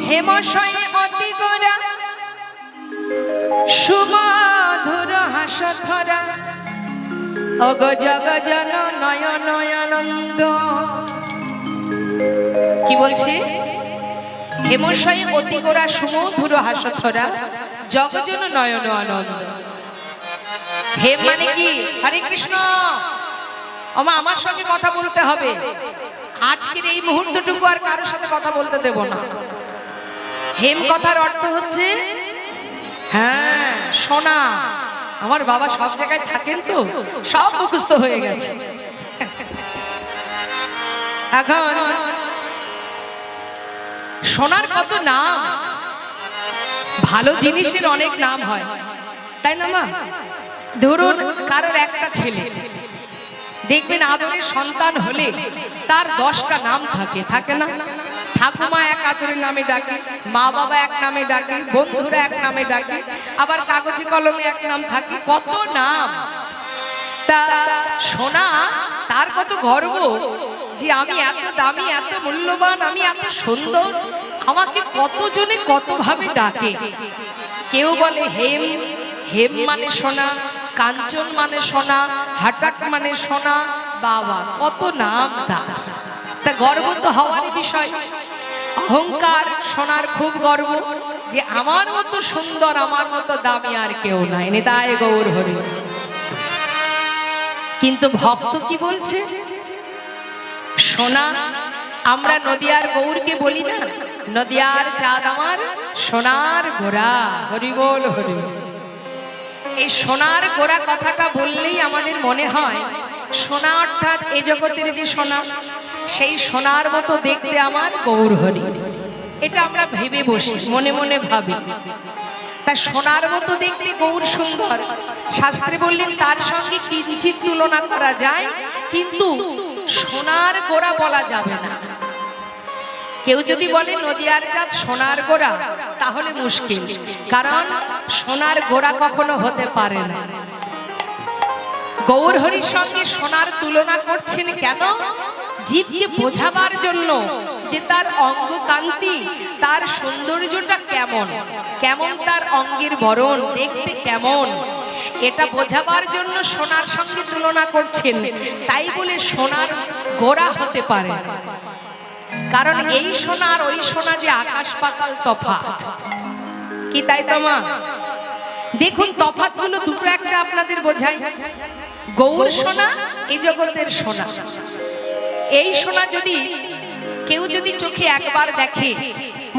হেমশয়ে অতি গোরা সুমধুর হাসথরা অগ জগ জন নয়ন আনন্দ। কি বলছে? হেমশয়ে অতি গোরা সুমধুর হাসথরা জগজন নয়ন আনন্দ। হেম মানে কি? হরে কৃষ্ণ। ওমা আমার সঙ্গে কথা বলতে হবে, আজকের এই মুহূর্তটুকু আর কারোর সাথে কথা বলতে দেব না। হেম কথার অর্থ হচ্ছে হ্যাঁ সোনা। আমার বাবা সব জায়গায় থাকেন তো সব মুখস্থ হয়ে গেছে। এখন সোনার কত নাম, ভালো জিনিসের অনেক নাম হয়, তাই না মা? ধরুন কারোর একটা ছেলে, দেখবেন আদরের সন্তান হলে তার 10টা নাম থাকে, থাকে না? ঠাকুমা এক আদরের নামে ডাকে, মা বাবা এক নামে ডাকে, বন্ধুরা এক নামে ডাকে, আবার কাগজে কলমে এক নাম থাকে, কত নাম। তা সোনা তার কত গর্ব যে আমি এত দামি, এত মূল্যবান, আমি এত সুন্দর, আমাকে কতজনে কতভাবে ডাকে। কেউ বলে হেম, হেম মানে সোনা, কাঞ্চন মানে সোনা, হাটাক মানে সোনা, বাবা কত নাম তার। তা গর্ব তো হওয়ারই বিষয়। অহংকার সোনার খুব গর্ব যে আমার মতো সুন্দর, আমার মতো দামি আর কেউ নাই, নিতাই গৌর হরি। কিন্তু ভক্ত কি বলছে? সোনা, আমরা নদিয়ার গৌরকে বলি না, নদিয়ার চাঁদ আমার সোনার গোরা, হরি বল হরি। এই সোনার গোরা কথাটা বললেই আমাদের মনে হয় সোনা অর্থাৎ এই জগতের যে সোনা, সেই সোনার মতো দেখতে আমার গৌর হরি। এটা আমরা ভেবে বসি, মনে মনে ভাবি। তা সোনার মতো দেখতে গৌর সুন্দর, শাস্ত্রে বললেন তার সঙ্গে কিঞ্চিত তুলনা করা যায়, কিন্তু সোনার গোরা বলা যাবে না। কেউ যদি বলে নদিয়ার চাঁদ সোনার গোরা, তাহলে মুশকিল, কারণ সোনার গোরা কখনো হতে পারে না। গৌর হরির সঙ্গে সোনার তুলনা করছেন কেন? জীবকে বোঝাবার জন্য যে তার অঙ্গ কান্তি, তার সৌন্দর্যটা কেমন, কেমন তার অঙ্গের বরণ, দেখতে কেমন, এটা বোঝাবার জন্য সোনার সঙ্গে তুলনা করছেন। তাই বলে সোনার গোরা হতে পারে, কারণ এই সোনা আর ওই সোনা যে আকাশ পাতাল তফাৎ। কি তাই তো মা? দেখুন তফাৎগুলো দুটো একটা আপনাদের বোঝাই। গৌর সোনা এই জগতের সোনা, এই সোনা যদি কেউ যদি চোখে একবার দেখে,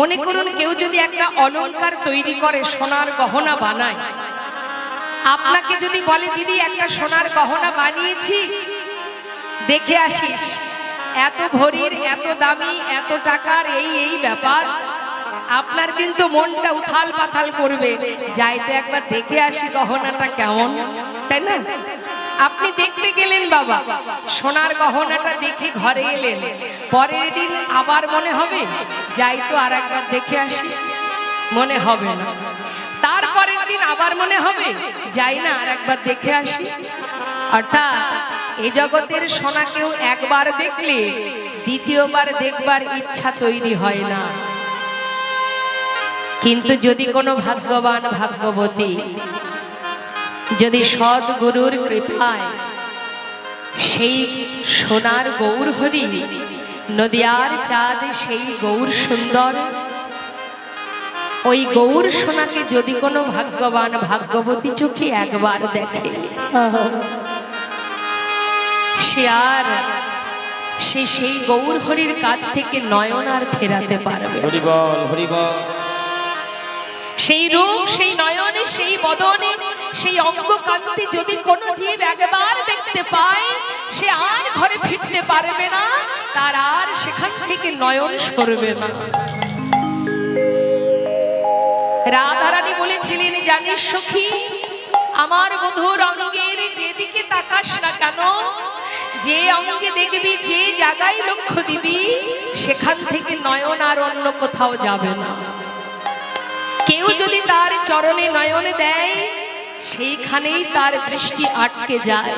মনে করুন কেউ যদি একটা অলংকার তৈরি করে, সোনার গহনা বানায়, আপনাকে যদি বলে দিদি একটা সোনার গহনা বানিয়েছি, দেখে আসিস, এত ভরির, এত দামি, এত টাকার, এই এই ব্যাপার, আপনার কিন্তু মনটা উথাল পাথাল করবে, যাইতে একবার দেখে আসি গহনাটা কেমন, তাই না? আপনি দেখতে গেলেন বাবা, সোনার গহনাটা দেখে ঘরে এলেন, পরের দিন আবার মনে হবে যাই তো আর একবার দেখে আসি, মনে হবে না। তারপরের দিন আবার মনে হবে যাই না আর একবার দেখে আসি। অর্থাৎ এই জগতের সোনা কেউ একবার দেখলে দ্বিতীয়বার দেখবার ইচ্ছা তৈরি হয় না। কিন্তু যদি কোনো ভাগ্যবান ভাগ্যবতী, যদি সদ্গুরুর কৃপায় সেই সোনার গৌর হরি, নদিয়ার চাঁদ সেই গৌর সুন্দর, ওই গৌর সোনাকে যদি কোনো ভাগ্যবান ভাগ্যবতী চোখে একবার দেখে, সে আর সেই গৌর হরির কাছ থেকে নয়ন আর ফেরাতে পারবে। হরি বল, হরি বল। সেই রূপ, সেই নয়নে, সেই বদনে, সেই অঙ্গ কান্তি যদি কোনো জীব একবার দেখতে পায়, সে আর ঘরে ফিরতে পারবে না, তার আর সেখান থেকে নয়ন সরবে না। রাধারানী বলেছিলেন, জানিস সখী, আমার বধূর অঙ্গের যেদিকে তাকাস না কেন, যে অঙ্গে দেখবি, যে জায়গায় লক্ষ্য দিবি, সেখান থেকে নয়ন আর অন্য কোথাও যাবে না। কেউ যদি তার চরণে নয়ন দেয়, সেইখানেই তার দৃষ্টি আটকে যায়।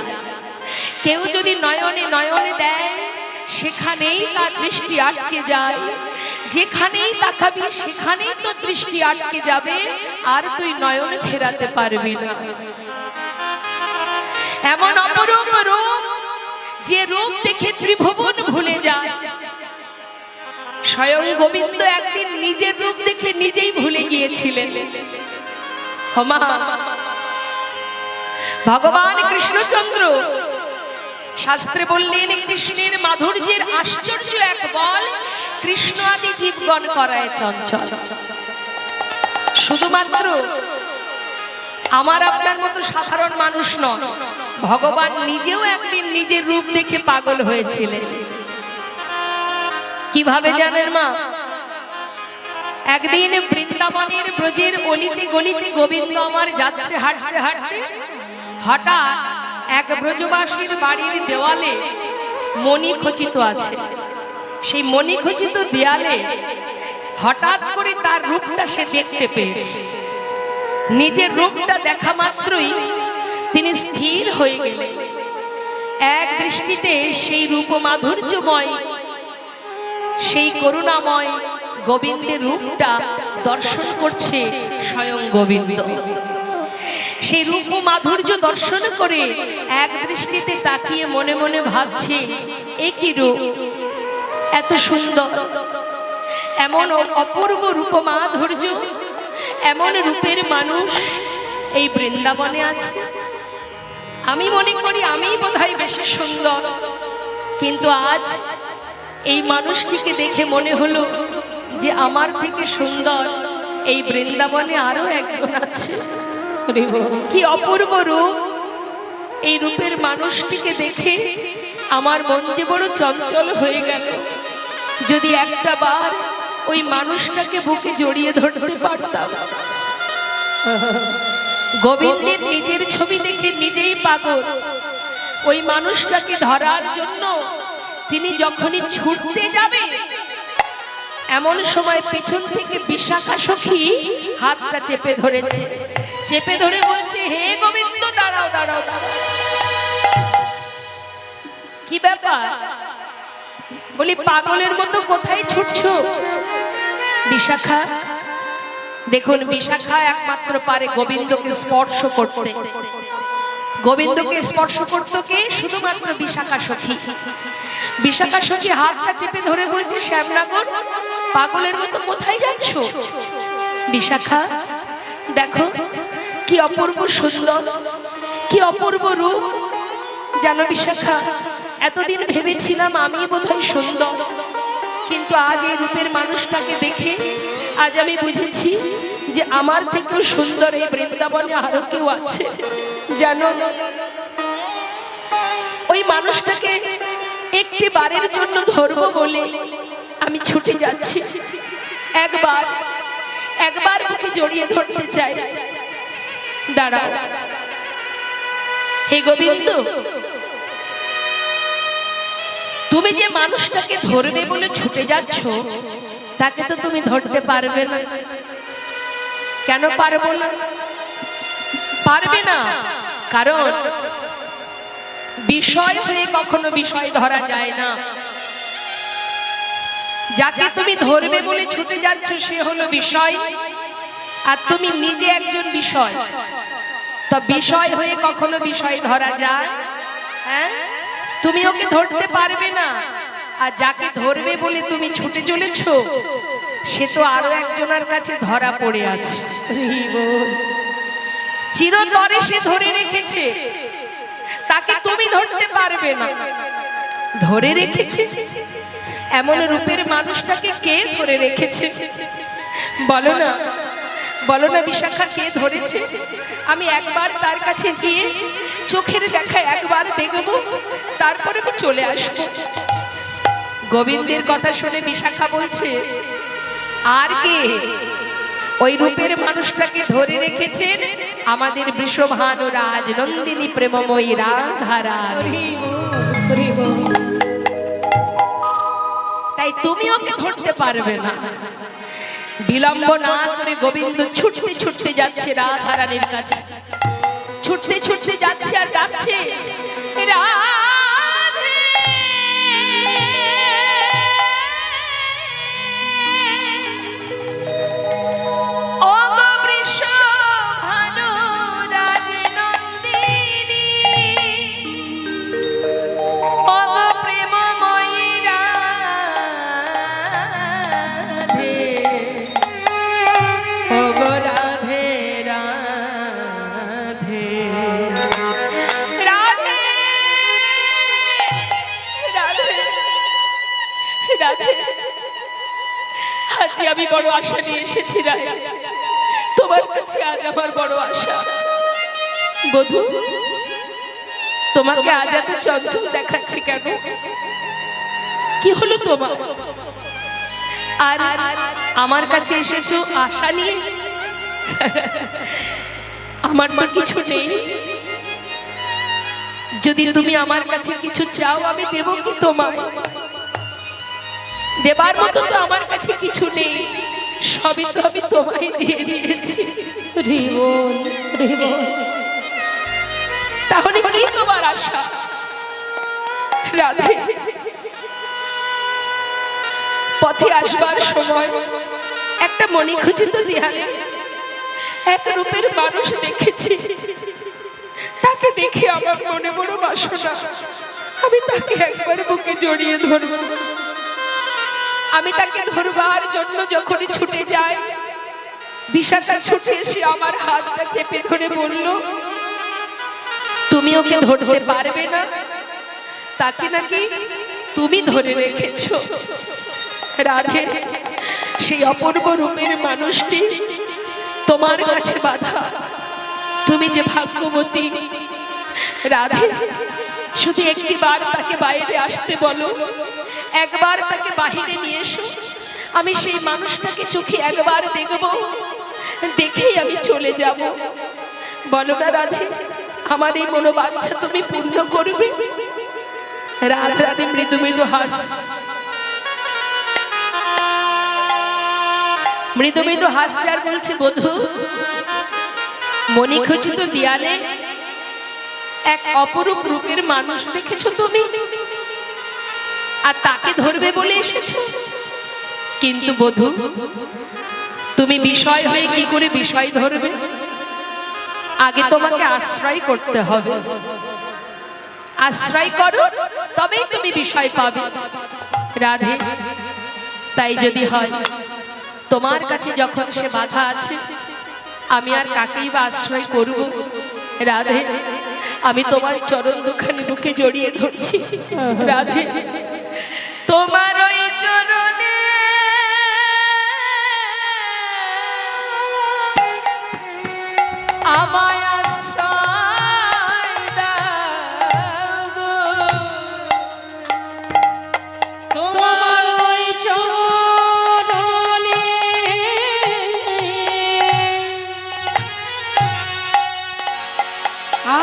কেউ যদি নয়নে নয়নে দেয়, সেখানেই তার দৃষ্টি আটকে যায়। যেখানেই তাকাবি সেখানেই তো দৃষ্টি আটকে যাবে, আর তুই নয়ন ফেরাতে পারবি না। এমন অপরূপ রূপ, যে রূপ দেখে ত্রিভুবন ভুলে যায়। স্বয়ং গোবিন্দ একদিন নিজের রূপ দেখে নিজেই ভুলে গিয়েছিলেন। হমা ভগবান কৃষ্ণচন্দ্র শাস্ত্রে বললেন, কৃষ্ণের মাধুর্যের আশ্চর্য এক বল, কৃষ্ণ আদি জীবগণ করায় চঞ্চল। শুধুমাত্র আমার আপনার মতো সাধারণ মানুষ নয়, ভগবান নিজেও একদিন নিজের রূপ দেখে পাগল হয়েছিলেন। কিভাবে জানেন মা? একদিন বৃন্দাবনের ব্রজের অলিতে গলিতে গোবিন্দ আমার যাচ্ছে হাঁটতে হাঁটতে, হঠাৎ এক ব্রজবাসীর বাড়ির দেওয়ালে মণি খচিত আছে। সেই মণি খচিত দেয়ালে হঠাৎ করে তার রূপটা সে দেখতে পেয়েছে। নিজের রূপটা দেখা মাত্রই তিনি স্থির হয়ে গেলেন। এক দৃষ্টিতে সেই রূপ মাধুর্যময়, সেই করুণাময় গোবিন্দের রূপটা দর্শন করছে স্বয়ং গোবিন্দ। সেই রূপ মাধুর্য দর্শন করে এক দৃষ্টিতে তাকিয়ে মনে মনে ভাবছে, এ কি রূপ, এত সুন্দর, এমন অপূর্ব রূপ মাধুর্য, এমন রূপের মানুষ এই বৃন্দাবনে আছে। আমি মনে করি আমি বোধহয় বেশি সুন্দর, কিন্তু আজ এই মানুষটিকে দেখে মনে হলো যে আমার থেকে সুন্দর এই বৃন্দাবনে আরো একজন আছে। কি অপূর্ব রূপ! এই রূপের মানুষটিকে দেখে আমার মন যে বড় চঞ্চল হয়ে গেল। যদি একটা বার ওই মানুষটাকে বুকে জড়িয়ে ধরতে পারতাম। গোবিন্দের নিজের ছবি দেখে নিজেই পাগল। ওই মানুষটাকে ধরার জন্য তিনি যখনই ছুটতে যাবে, এমন সময় পেছন থেকে বিশাখা সখী হাতটা চেপে ধরেছে। চেপে ধরে বলছে, হে গোবিন্দ, দাঁড়াও দাঁড়াও দাঁড়াও। কি ব্যাপার? বলি, পাগলের মতো কোথায় ছুটছো? বিশাখা, দেখুন, বিশাখা একমাত্র পারে গোবিন্দকে স্পর্শ করতে। গোবিন্দকে স্পর্শ করতে কে? শুধুমাত্র বিশাখা সখী। বিশাখা সখী হাতটা চেপে ধরে বলছে, শ্যামনগর, পাগলের মতো কোথায় যাচ্ছ? বিশাখা, দেখো কি অপূর্ব সুন্দর, কি অপূর্ব রূপ। জানো বিশাখা, এতদিন ভেবেছিলাম আমি বোধহয় সুন্দর, কিন্তু আজ এই রূপের মানুষটাকে দেখে আজ আমি বুঝেছি যে আমার থেকেও সুন্দর এই বৃন্দাবনে আরো কেউ আছে। জানো, ওই মানুষটাকে একটি বারের জন্য ধরবো বলে আমি ছুটে যাচ্ছি। একবার বুকে জড়িয়ে ধরতে চাই। দাঁড়াও। হে গোবিন্দ, তুমি যে মানুষটাকে ধরবে বলে ছুটে যাচ্ছ, তাকে তো তুমি ধরতে পারবে না। কেন পারবো না? পারবে না, কারণ বিষয় হয়ে কখনো বিষয় ধরা যায় না। যাকে তুমি ধরবে বলে ছুটে যাচ্ছ সে হলো বিষয়, আর তুমি নিজে একজন বিষয়। তো বিষয় হয়ে কখনো বিষয় ধরা যায়? হ্যাঁ, তুমি ওকে ধরতে পারবে না। আর যাকে ধরবে বলে তুমি ছুটে চলেছো, সে তো আরো একজনের কাছে ধরা পড়ে আছে। চিরতরে সে ধরে রেখেছে, তাকে তুমি ধরতে পারবে না। ধরে রেখেছে, এমন রূপের মানুষটাকে কে ধরে রেখেছে? বলো না, বলো না বিশাখা, কে ধরেছে? আমি একবার তার কাছে গিয়ে চোখের দেখা একবার দেখব, তারপরে আমি চলে আসব। গোবিন্দের কথা শুনে বিশাখা বলছে, আর কে? ওই রূপের মানুষটাকে ধরে রেখেছেন আমাদের বৃষভানু রাজ নন্দিনী প্রেমময়ী রাধারানী। তাই তুমি ওকে ধরতে পারবে না। বিলম্ব না করে গোবিন্দ ছুটতে ছুটতে যাচ্ছে রাধারানীর কাছে। ছুটতে ছুটতে যাচ্ছে আর ডাকছে, রাধে আমি বড় আশা নিয়ে এসেছি রাধে, তোমার কাছে আজ আমার বড় আশা। বধূ, তোমাকে আজ এত চঞ্চল দেখাচ্ছে কেন? কি হলো তোমার? আর আমার কাছে এসেছো আশা নিয়ে? আমার তো কিছু নেই। যদি তুমি আমার কাছে কিছু চাও আমি দেব কি তোমায়? দেবার মতো তো আমার কাছে কিছু নেই, সবই তো আমি তোমায় দিয়ে দিয়েছি। রিবন রিবন, তাহলে কি তোমার আশা? রাধে, পথে আসবার সময় একটা মণিখচিত দেয়ালে এক রূপের মানুষ দেখেছি। তাকে দেখে আমার মনে বড় বাসনা, আমি তাকে একবার বুকে জড়িয়ে ধরব। আমি তাকে ধরবার জন্য যখনই ছুটে যাই, বিশাখা ছুটে এসে আমার হাতটা চেপে ধরে বলল, তুমি ওকে ধরতে পারবে না, তাকে নাকি তুমি ধরে রেখেছ। রাধে, সেই অপূর্ব রূপের মানুষটি তোমার কাছে বাধা। তুমি যে ভাগ্যবতী রাধে, শুধু একটি বার তাকে বাইরে আসতে বলো, একবার তাকে বাহিরে নিয়ে এসো। আমি সেই মানুষটাকে চোখে একবার দেখব, দেখেই আমি চলে যাব। বলো না রাধে, আমার এই মনোবাঞ্ছা তুমি পূর্ণ করবে? রাধে রাধে মৃদু মৃদু হাস, মৃদু মৃদু হাসছে আর বলছে, বধূ, মণিখচিত দেয়ালে এক অপরূপ রূপের মানুষ দেখেছো তুমি, আর তাকে ধরবে বলে এসেছো। কিন্তু বধূ, তুমি বিষয় হয়ে কি করে বিষয় ধরবে? আগে তোমাকে আশ্রয় করতে হবে। আশ্রয় করো, তবেই তুমি বিষয় পাবে। রাধে, তাই যদি হয়, তোমার কাছে যখন সে বাধা আছে, আমি আর কাকেই বা আশ্রয় করব? রাধে, আমি তোমার চরণ দুখানি বুকে জড়িয়ে ধরছি। রাধে, তোমার ওই চরণে আমায় আশ্রয় দাও গো। তোমার ওই চরণে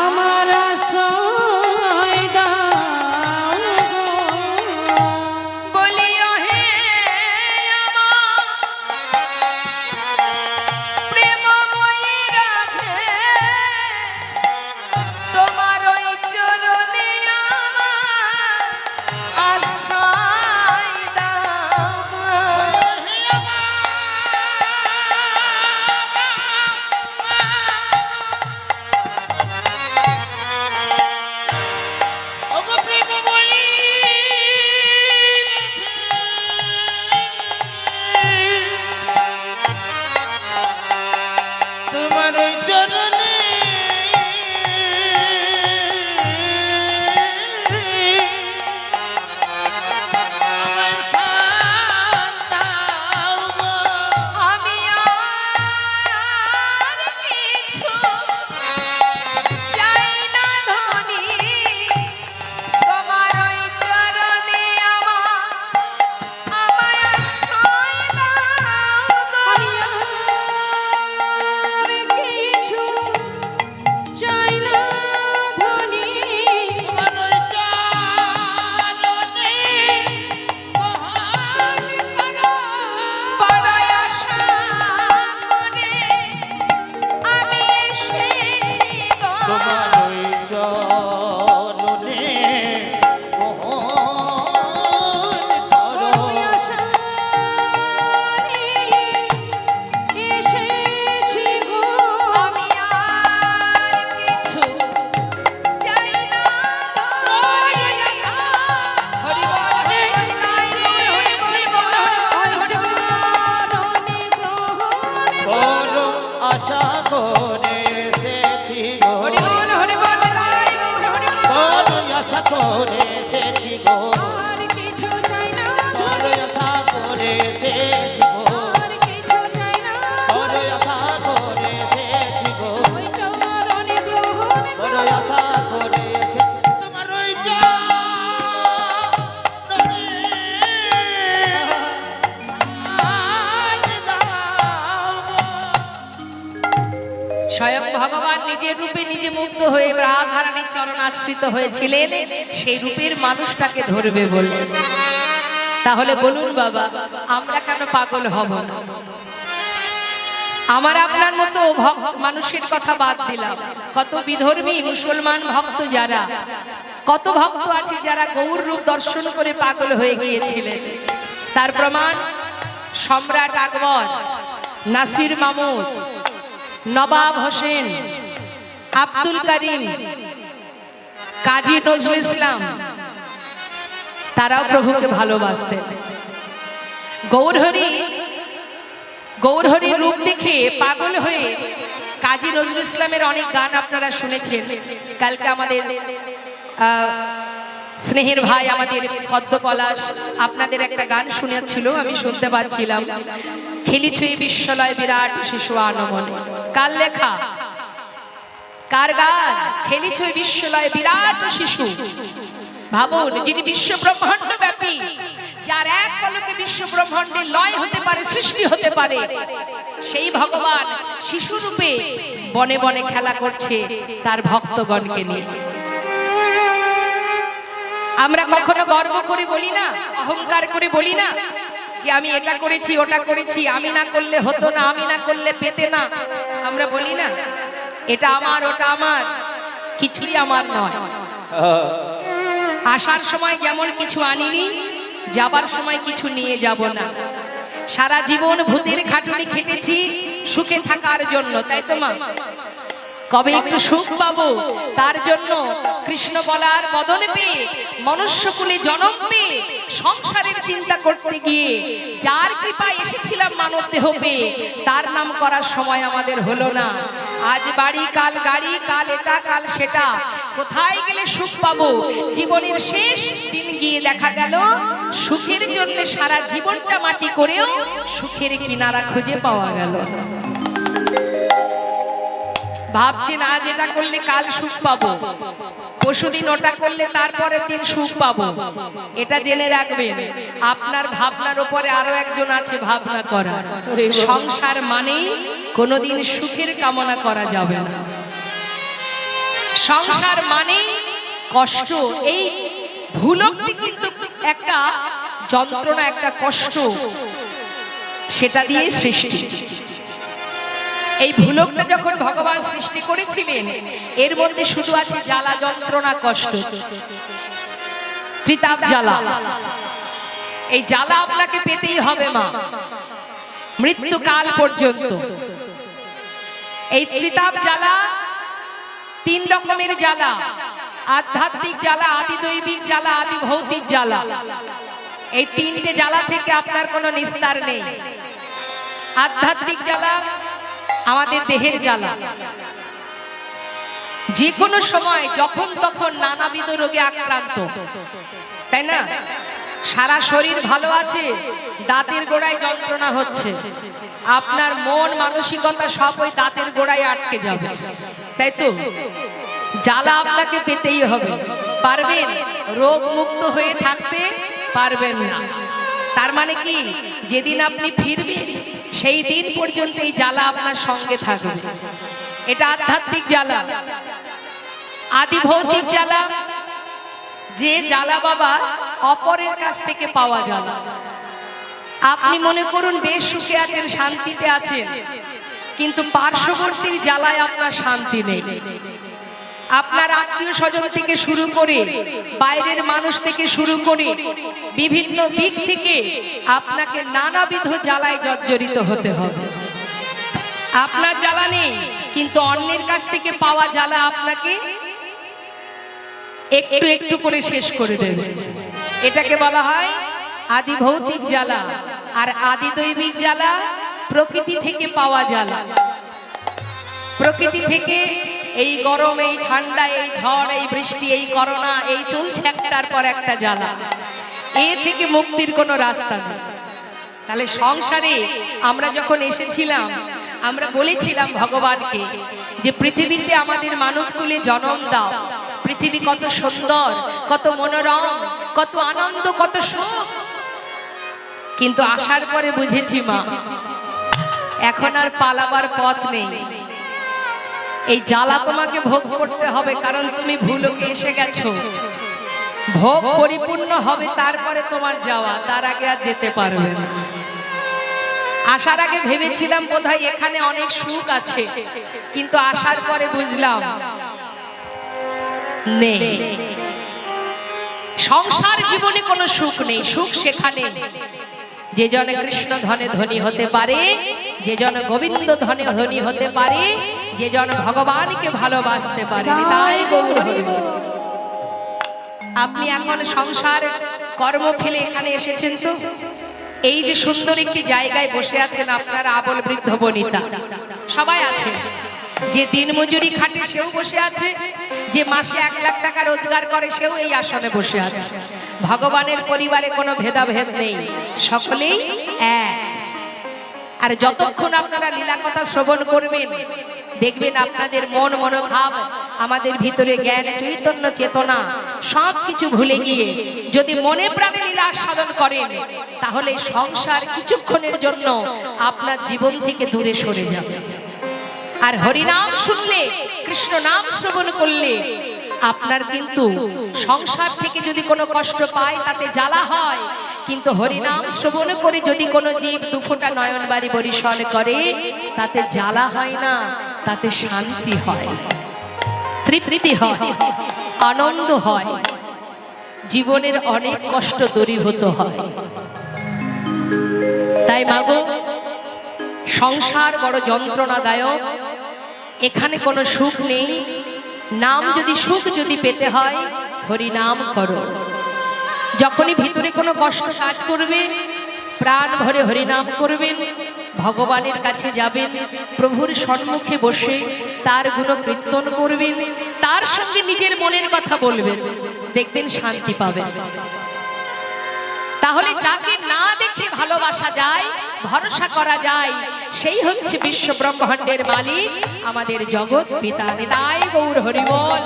আমার আশ্রয় দাও গো। বলিও হে আমার প্রেমময়ী রাধে, তোমার ওই চরণে আমার আশ্রয় দাও। ওগো প্রেমময়ী তোমার ওই চরণে আমায় স্থান দাও গো। আমি আর কিছু চাই না ধনী, তোমার ওই চরণে আমায় আশ্রয় দাও গো। কিছু চাই না ধনী, তোমার ওই চরণে মহান করো। বড়ই আশা করে আমি এসেছি গো। তোমার ওই চরণে মোহন করো। এসেছি গো। আমি আর কিছু চাই না ধনী। হরি বল, হরি বল, হরি বল, হরি বল, হরি বল। বড় আশা করে এসেছি গো। হরি বল, হরি বল, হরি বল, হরি বল। বড় আশা করে এসেছি গো। আর কিছু চাই না বড় আশা করে এসেছি গো। আর স্বয়ং ভগবান নিজের রূপে নিজে মুগ্ধ হয়ে রাধারানীর চরণ আশ্রিত হয়েছিলেন, সেই রূপের মানুষটাকে ধরবে বলে। তাহলে বলুন বাবা, আমরা কেন পাগল হব না? আমার আপনার মতো মানুষের কথা বাদ দিলাম, কত বিধর্মী মুসলমান ভক্ত যারা, কত ভক্ত আছে যারা গৌর রূপ দর্শন করে পাগল হয়ে গিয়েছিলেন। তার প্রমাণ সম্রাট আকবর, নাসির মামুদ, নবাব হোসেন, আব্দুল করিম, কাজী নজরুল ইসলাম, তারাও প্রভুকে ভালোবাসতেন। গৌরহরি রূপ দেখে পাগল হয়ে কাজী নজরুল ইসলামের অনেক গান আপনারা শুনেছেন। কালকে আমাদের স্নেহের ভাই আমাদের পদ্ম পলাশ আপনাদের একটা গান শুনেছিল, আমি শুনতে পাচ্ছিলাম, খেলিছুই বিশ্বলয় বিরাট শিশু আনমনে। কার লেখা, কার গান? খেলিছুই বিশ্বলয় বিরাট শিশু। ভাবুন, যিনি বিশ্ব ব্রহ্মাণ্ড ব্যাপী, যার এক পলকে বিশ্ব ব্রহ্মাণ্ডে লয় হতে পারে, সৃষ্টি হতে পারে, সেই ভগবান শিশু রূপে বনে বনে খেলা করছে তার ভক্তগণকে নিয়ে। আমরা কখনো গর্ব করে বলি না, অহংকার করে বলি না যে আমি এটা করেছি ওটা করেছি, আমি না করলে হতো না, আমি না করলে পেতে না। আমরা বলি না এটা আমার ওটা আমার, কিছুই আমার নয়। আসার সময় যেমন কিছু আনিনি, যাবার সময় কিছু নিয়ে যাব না। সারা জীবন ভূতের খাটুনি খেটেছি সুখে থাকার জন্য, তাই তো মা? কবে একটু সুখ পাবো তার জন্য কৃষ্ণ বলার বদনে পেয়ে, মনুষ্যকুলে জন্ম পেয়ে, সংসারের চিন্তা করতে গিয়ে যার কৃপায় এসেছিলাম মানব দেহ পেয়ে, তার নাম করার সময় আমাদের হলো না। আজ বাড়ি, কাল গাড়ি, কাল এটা কাল সেটা, কোথায় গেলে সুখ পাবো? জীবনের শেষ দিন গিয়ে দেখা গেল সুখের জন্য সারা জীবনটা মাটি করেও সুখের কিনারা খুঁজে পাওয়া গেল। ভাবছেন আজ এটা করলে কাল সুখ পাবো, পরশুদিন ওটা করলে তারপরের দিন সুখ পাবো। এটা জেনে রাখবেন, আপনার ভাবনার উপরে আরো একজন আছে ভাবনা করা। সংসার মানেই কোনোদিন সুখের কামনা করা যাবে না। সংসার মানেই কষ্ট। এই ভুলকটি কিন্তু একটা যন্ত্রণা, একটা কষ্ট, সেটা দিয়ে সৃষ্টি। এই ভুলকটা যখন ভগবান সৃষ্টি করেছিলেন, এর মধ্যে শুধু আছে জ্বালা, যন্ত্রণা, কষ্ট, ত্রিতাপ জ্বালা। এই জ্বালা আপনাকে পেতেই হবে মা, মৃত্যুকাল পর্যন্ত। এই ত্রিতাপ জ্বালা তিন রকমের জ্বালা: আধ্যাত্মিক জ্বালা, আদি দৈবিক জ্বালা, আদি ভৌতিক জ্বালা। এই তিনটে জ্বালা থেকে আপনার কোনো নিস্তার নেই। আধ্যাত্মিক জ্বালা আমাদের দেহের জ্বালা, যে কোনো সময় যখন তখন নানাবিধ রোগে আক্রান্ত, তাই না? সারা শরীর ভালো আছে, দাঁতের গোড়ায় যন্ত্রণা হচ্ছে, আপনার মন মানসিকতা সব ওই দাঁতের গোড়ায় আটকে যাবে, তাই তো? জ্বালা আপনাকে পেতেই হবে। পারবেন রোগ মুক্ত হয়ে থাকতে? পারবেন না। তার মানে কি, যেদিন আপনি ফিরবেন সেই দিন পর্যন্ত এই জ্বালা আপনার সঙ্গে থাকবে। এটা আধ্যাত্মিক জ্বালা। আদি ভৌতিক জ্বালা, যে জ্বালা বাবা অপরের কাছ থেকে পাওয়া জ্বালা। আপনি মনে করুন বেশ সুখে আছেন, শান্তিতে আছেন, কিন্তু পার্শ্ববর্তীর জ্বালায় আপনার শান্তি নেই। আপনার আত্মীয় স্বজন থেকে শুরু করে, বাইরের মানুষ থেকে শুরু করে, বিভিন্ন দিক থেকে আপনাকে নানাবিধ জ্বালায় জর্জরিত হতে হবে। আপনার জ্বালা নেই, কিন্তু অন্যের কাছ থেকে পাওয়া জ্বালা আপনাকে একটু একটু করে শেষ করে দেবে। এটাকে বলা হয় আদি ভৌতিক জ্বালা। আর আদি দৈবিক জ্বালা প্রকৃতি থেকে পাওয়া জ্বালা। প্রকৃতি থেকে এই গরম, এই ঠান্ডা, এই ঝড়, এই বৃষ্টি, এই করোনা, এই চলছে একটার পর একটা জ্বালা। এ থেকে মুক্তির কোনো রাস্তা নেই। তাহলে সংসারে আমরা যখন এসেছিলাম, আমরা বলেছিলাম ভগবানকে যে পৃথিবীতে আমাদের মানবকুলে জন্ম দাও। পৃথিবী কত সুন্দর, কত মনোরম, কত আনন্দ, কত সুখ। কিন্তু আসার পরে বুঝেছি মা, এখন আর পালাবার পথ নেই। এই জ্বালা তোমাকে ভোগ করতে হবে, কারণ তুমি ভুলকে এসে গেছো। ভোগ পরিপূর্ণ হবে তারপরে তোমার যাওয়া, তার আগে আর যেতে পারবে না। আসার আগে ভেবেছিলাম বোধহয় এখানে অনেক সুখ আছে, কিন্তু আসার পরে বুঝলাম নেই। সংসার জীবনে কোনো সুখ নেই, সুখ সেখানে যে জন কৃষ্ণ ধনে ধনী হতে পারে, যে জন গোবিন্দ ধনে ধনী হতে পারে, যে জন ভগবানকে ভালোবাসতে পারে। তাই গৌর হরি বল। আপনি এখন সংসার কর্ম ফেলে এখানে এসেছেন, তো এই যে সুন্দর একটি জায়গায় বসে আছেন আপনারা আবল বৃদ্ধ বনিতা সবাই আছে। যে দিনমজুরি খাটে সেও বসে আছে, যে মাসে 1 লাখ টাকা রোজগার করে সেও এই আসনে বসে আছে। ভগবানের পরিবারে কোনো ভেদাভেদ নেই, সকলেই এক। আর যতক্ষণ আপনারা লীলা কথা শ্রবণ করবেন, দেখবেন আপনাদের মন মনোভাব, আমাদের ভিতরে জ্ঞান চৈতন্য চেতনা সবকিছু ভুলে গিয়ে যদি মনে প্রাণে লীলা আস্বাদন করেন, তাহলে সংসার কিছুক্ষণের জন্য আপনার জীবন থেকে দূরে সরে যাবে। আর হরিনাম শুনলে, কৃষ্ণ নাম শ্রবণ করলে আপনার কিন্তু সংসার থেকে যদি কোনো কষ্ট পায় তাতে জ্বালা হয়, কিন্তু হরিনাম শ্রবণ করে যদি কোনো জীব 2 ফোঁটা নয়ন বাড়ি বরিশন করে তাতে জ্বালা হয় না, তাতে শান্তি হয়, তৃপ্তি হয়, আনন্দ হয়, জীবনের অনেক কষ্ট দূরীভূত হয়। তাই মাগো, সংসার বড় যন্ত্রণাদায়ক, এখানে কোনো সুখ নেই। নাম যদি সুখ যদি পেতে হয়, হরি নাম করো। যখনই ভিতরে কোনো কষ্ট কাজ করবে, প্রাণ ভরে হরি নাম করবেন, ভগবানের কাছে যাবেন, প্রভুর সম্মুখে বসে তার গুণ কীর্তন করবেন, তার সঙ্গে নিজের মনের কথা বলবেন, দেখবেন শান্তি পাবেন। তাহলে যাকে না দেখে ভালোবাসা যায়, ভরসা করা যায়, সেই হচ্ছে বিশ্ব ব্রহ্মাণ্ডের মালিক, আমাদের জগৎ পিতা। নিতাই গৌর হরি বল।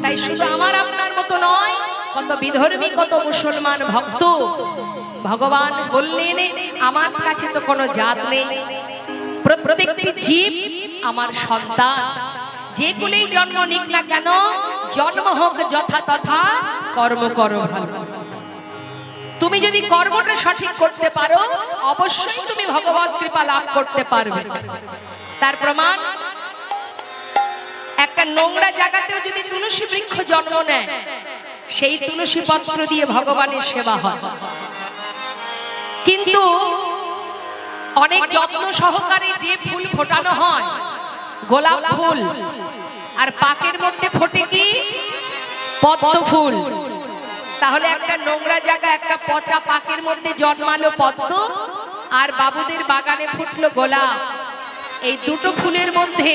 তাই শুধু আমার আপনার মতো নয়, কত বিধর্মী, কত মুসলমান ভক্ত ভগবান বললেন, আমার কাছে তো কোনো জাত নেই, প্রত্যেকটি জীব আমার সন্তান, যেগুলোই জন্ম নিক না কেন, জন্ম হোক যথা তথা, কর্ম করো ভালো। তুমি যদি কর্মটা সঠিক করতে পারো, অবশ্যই তুমি ভগবত কৃপা লাভ করতে পারবে। তার প্রমাণ, একটা নোংরা জায়গাতেও যদি তুলসী বৃক্ষ জন্ম নেয়, সেই তুলসী পত্র দিয়ে ভগবানের সেবা হয়। কিন্তু অনেক যত্ন সহকারে যে ফুল ফোটানো হয়, গোলাপ ফুল, আর পাকের মধ্যে ফোটে কি পদ্ম ফুল। তাহলে একটা নোংরা জায়গা, একটা পচা পাকের মধ্যে জন্মালো পদ্ম, আর বাবুদের বাগানে ফুটলো গোলাপ। এই দুটো ফুলের মধ্যে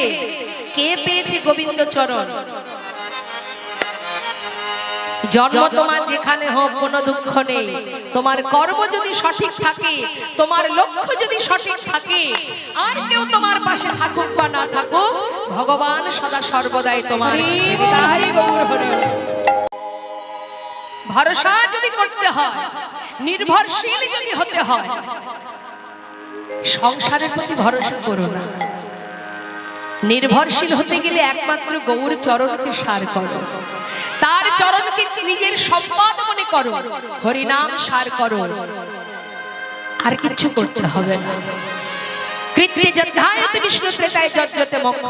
কে পেয়েছে গোবিন্দ চরণ? জন্ম তোমার যেখানে হোক কোনো দুঃখ নেই, তোমার কর্ম যদি সঠিক থাকে, তোমার লক্ষ্য যদি সঠিক থাকে, আর কেউ তোমার পাশে থাকুক বা না থাকুক, ভগবান সদা সর্বদাই তোমার কাছে। তাই গৌর হরি বল। ভরসা যদি করতে হয়, নির্ভরশীল যদি হতে হয়, সংসারের প্রতি ভরসা করো না। নির্ভরশীল হতে গেলে একমাত্র গৌর চরণকে সার করো, তার চরণকে নিজের সম্পদ মনে করো, হরিনাম সার করো, আর কিছু করতে হবে না। কৃত্যে যজ্ঞায়তে বিষ্ণু ত্রেতায় যজ্জতে মোক্ষ,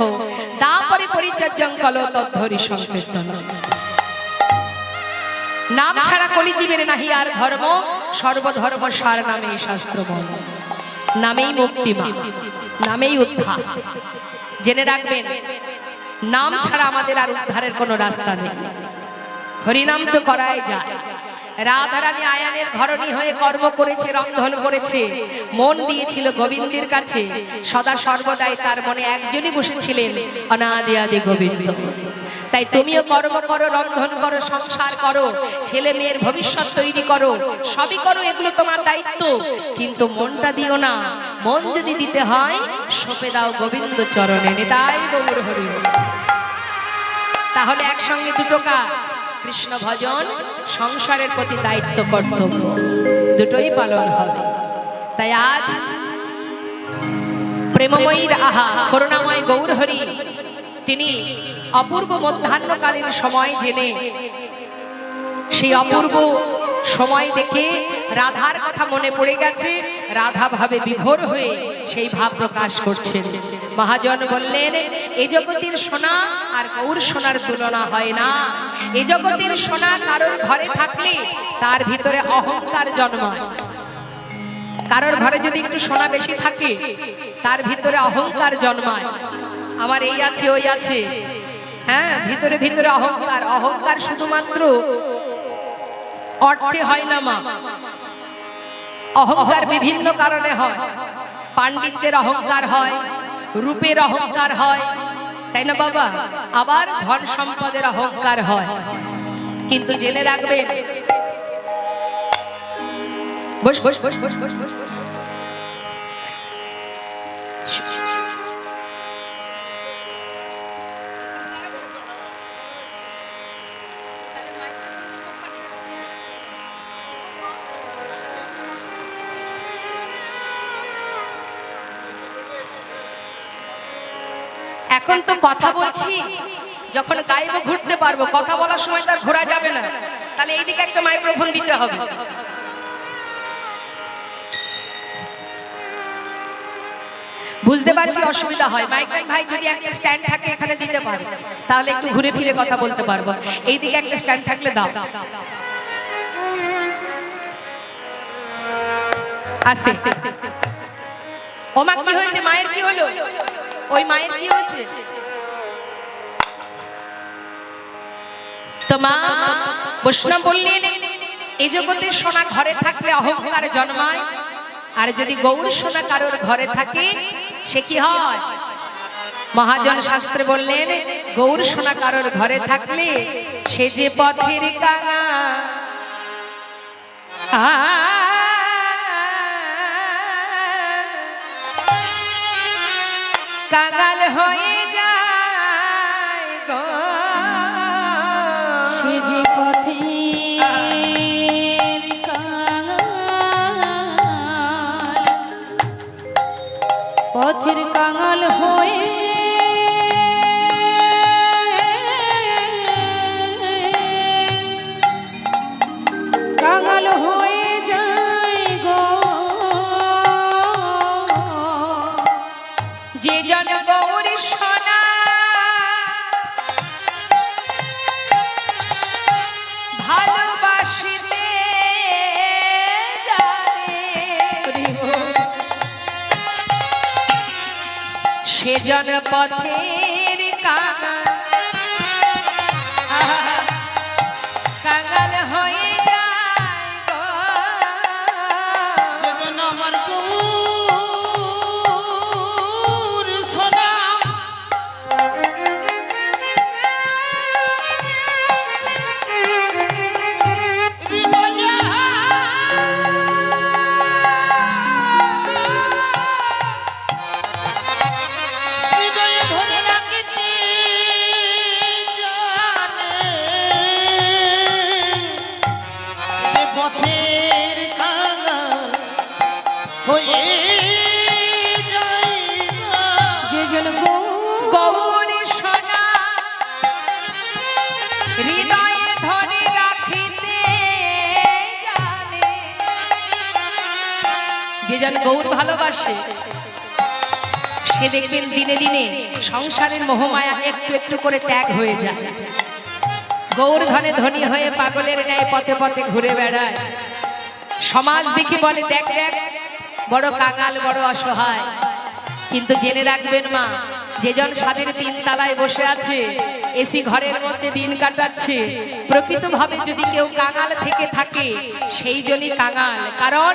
দাপরে পরিচর্যং কলো তদ্ধরি সংকীর্তন। নাম ছাড়া কলিজীবের নাহি আর ধর্ম, সর্বধর্ম সার নামে শাস্ত্র বল। নামেই মুক্তিমা, নামেই উদ্ধার। জেনে রাখবেন, নাম ছাড়া আমাদের আর উদ্ধারের কোনো রাস্তা নেই। হরিনাম তো করাই যায়। রাধারানী আয়ানের ধরণী হয়ে কর্ম করেছে, রন্ধন করেছে, মন দিয়েছিল গোবিন্দের কাছে, সদা সর্বদাই তার মনে একজনই বসেছিলেন, অনাদি আদি গোবিন্দ। তাই তুমিও কর্ম করো, রন্ধন করো, সংসার করো, ছেলে মেয়ের ভবিষ্যৎ তৈরি করো, সবই করো, এগুলো তোমার দায়িত্ব, কিন্তু মনটা দিও না। মন যদি দিতে হয়, সঁপে দাও গোবিন্দ চরণে। নিতাই গৌর হরি বল। তাহলে একসঙ্গে দুটো কাজ, কৃষ্ণ ভজন, সংসারের প্রতি দায়িত্ব কর্তব্য, দুটোই পালন হবে। তাই আজ প্রেমময়ীর আহা করুণাময় গৌর হরি তিনি অপূর্ব মধ্যাহ্নকালীন সময় জেনে সেই অপূর্ব সময় দেখে রাধার কথা মনে পড়ে গেছে, রাধা ভাবে বিভোর হয়ে সেই ভাব প্রকাশ করছেন। মহাজন বললেন, এই জগতের সোনা আর গৌর সোনার তুলনা হয় না। এই জগতের সোনা কারোর ঘরে থাকলে তার ভিতরে অহংকার জন্মায়। কারোর ঘরে যদি একটু সোনা বেশি থাকে তার ভিতরে অহংকার জন্মায়, আমার এই আছে ওই আছে। হ্যাঁ, ভিতরে ভিতরে অহংকার। অহংকার শুধুমাত্র অর্থে হয় না মা, অহংকার বিভিন্ন কারণে হয়। পাণ্ডিত্যের অহংকার হয়, রূপের অহংকার হয়, তাই না বাবা? আবার ধন সম্পদের অহংকার হয়। কিন্তু জেনে রাখবেন, বস বস বস বস বস বস। এখন তো কথা বলছি, যখন গাইবো ঘুরতে পারবো, কথা বলার সময় তার ঘোরা যাবে না। তাহলে এইদিকে একটা মাইক্রোফোন দিতে হবে। বুঝতে পারছি অসুবিধা হয়। মাইকেল ভাই যদি একটা স্ট্যান্ড থাকে এখানে দিতে পারে, তাহলে একটু ঘুরে ফিরে কথা বলতে পারবো। এইদিকে একটা স্ট্যান্ড থাকলে দাও। আস্তে আস্তে। ওমা কি হয়েছে? মায়ের কি হলো? ওই মায়ের কি হয়েছে? তো মা বৈষ্ণব বললেন, এই জগতের সোনা ঘরে থাকলে অহংকার জন্মায়, আর যদি গৌর সোনা কারোর ঘরে থাকে সে কি হয়? মহাজন শাস্ত্রে বললেন, গৌর সোনা কারোর ঘরে থাকলে সে যে পথের কাঙা, কাঙাল হয়ে যায় গো। সে যে পথের কাঙাল, পথের কাঙাল হয়ে কাঙাল হয়ে যায় গো। যে জন গৌর সোনা ভালোবাসিতে জানে, সে জন পথের কাঙাল, কাঙাল হয়ে যায় গো। যেদিন আমার গৌর সোনা হৃদয়ে হৃদয়ে ধরে রাখিতে জানে, যে পথের কাঙাল হয়ে যায় না। যে জন গৌর সোনা হৃদয়ে ধরে রাখিতে জানে, যে জন গৌর ভালোবাসে সে দেখবেন দিনে দিনে সংসারের মোহমায়া একটু একটু করে ত্যাগ হয়ে যায়। গৌর ধনে ধনী হয়ে পাগলের ন্যায় পথে পথে ঘুরে বেড়ায়। সমাজ দেখি বলে, দেখ দেখ বড় কাঙাল, বড় অসহায়। কিন্তু জেনে রাখবেন মা, যেজন স্বাদের তিন তালায় বসে আছে, এসি ঘরের মধ্যে দিন কাটাচ্ছে, প্রকৃতভাবে যদি কেউ কাঙাল থেকে থাকে সেই জনই কাঙাল। কারণ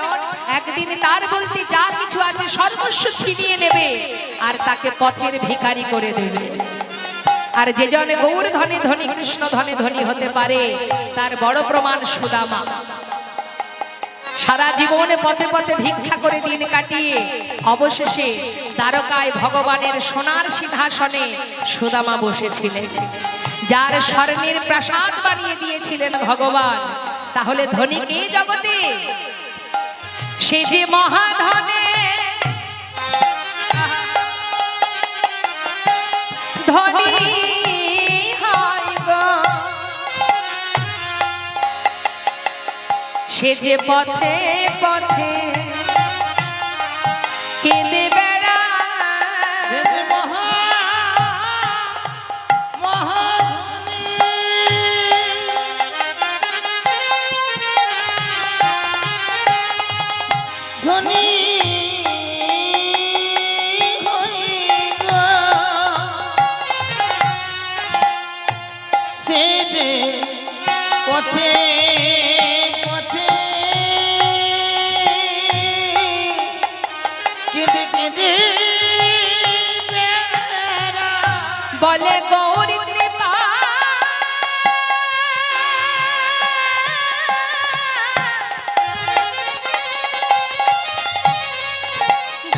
একদিন তার বলতে যা কিছু আছে সর্বস্ব ছিনিয়ে নেবে আর তাকে পথের ভিখারি করে দেবে। আর যে জন গৌর ধনে ধনী, কৃষ্ণ ধনে ধনী হতে পারে, তার বড় প্রমাণ সুদামা। সারা জীবনে পথে পথে ভিক্ষা করে দিন কাটিয়ে অবশেষে দ্বারকায় ভগবানের সোনার সিংহাসনে সুদামা বসেছিলেন, যার স্বর্ণের প্রাসাদ বানিয়ে দিয়েছিলেন ভগবান। তাহলে ধনী কে জগতে? সে যে মহাধনে ধনী হয় গো সে যে পথে পথে কেঁদে বেড়ায় যে মহা মহাধনী ধনী হইগা সে যে পথে পথে কেঁদে কেঁদে বেড়ায়। বলে গৌর কৃপা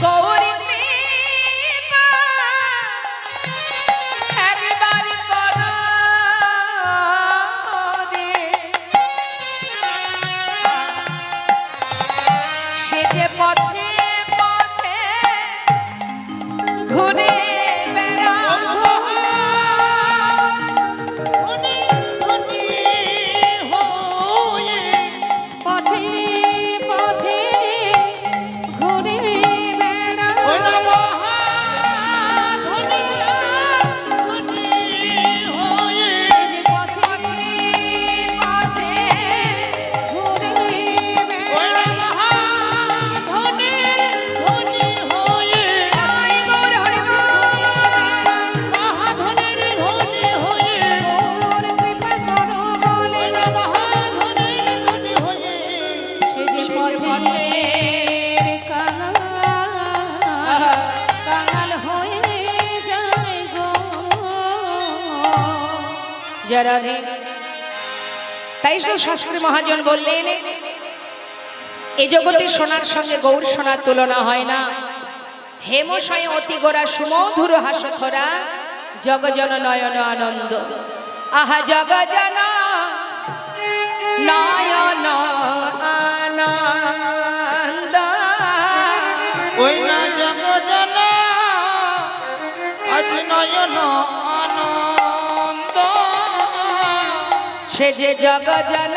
গৌর কৃপা একবার করো রে। সে যে পথে পথে ঘুরে বেড়ায় ধনী ধনী হয়ে পথে পথে ঘুরে ওই না বেড়ায় মহাধনী ধনী হয়ে যে পথে পথে ঘুরে ওই না বেড়ায় মহাধনী ধনী হয়ে মহাধনীর ধনী হয়ে গৌর কৃপা করো বলে ওই না মহাধনীর ধনী হয়ে সে যে পথের কাঙাল হয়ে যায় গো যারা তাই তো শাস্ত্রী মহাজন বললেন এ জগতে সোনার সঙ্গে গৌর সোনার তুলনা হয় না। হেমশয় অতি গোরা সুমধুর হাসথরা জগজন নয়ন আনন্দ আহা জগজন নয়ন আনন্দ ওই না জগজন আজ নয়ন আনন্দ সে যে জগজন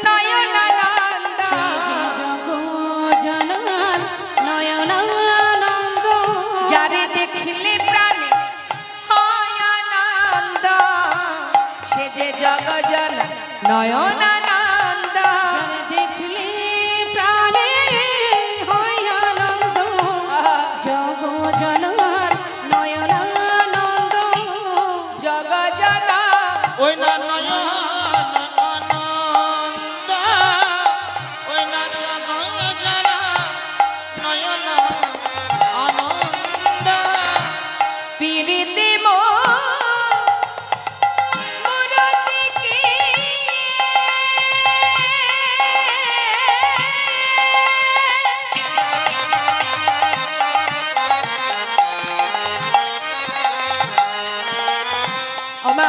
নয়ন আনন্দ যে জগজনন নয়নানন্দ যারে দেখলে প্রাণে হয় আনন্দ সে যে জগজন নয়ন আনন্দ যারে দেখলে প্রাণে হয় আনন্দ জগজনন নয়নানন্দ জগজন ওই না নয়ন আনন্দ ওই না জগজন নয়ন আনন্দ পীড়িতে মুরতি কি ওমা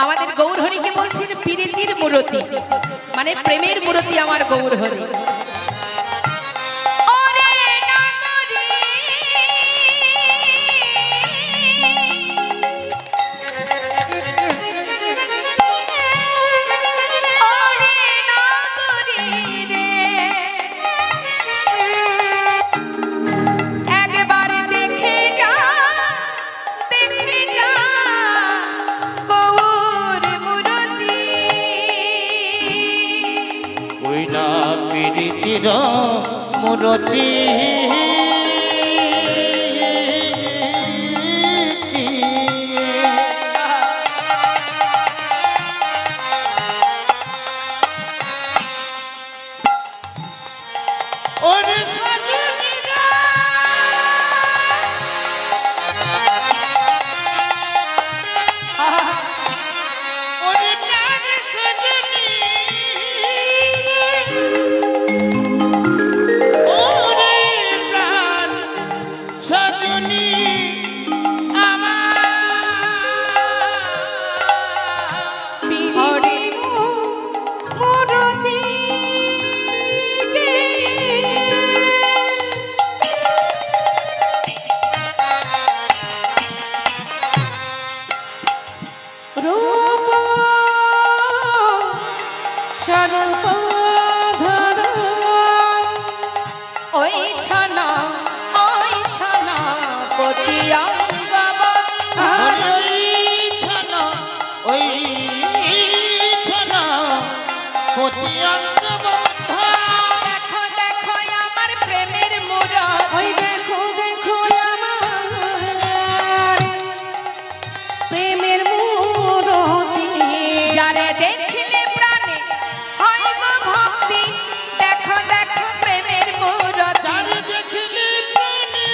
আমাদের গৌরহরিকে বলছেন পীড়িতির মূরতি মানে প্রেমের মূরতি আমার গৌরহরি ওরে নাগরী ওরে নাগরী রে একবার দেখে যা গৌর মূরতি ওই না পীড়িতির মূরতি ওরে সজনীরা ওরে প্রাণ সজনী ওরে অতি অঙ্গ ওই ছানা ওই ছানা পতি অঙ্গ বন্ধ দেখো দেখো আমার প্রেমের মুরত ওই দেখো দেখো আমার প্রেমের মূরতি যারে দেখলে প্রাণে হয় গো ভক্তি দেখো দেখো প্রেমের মুরত যারে দেখিলে প্রাণে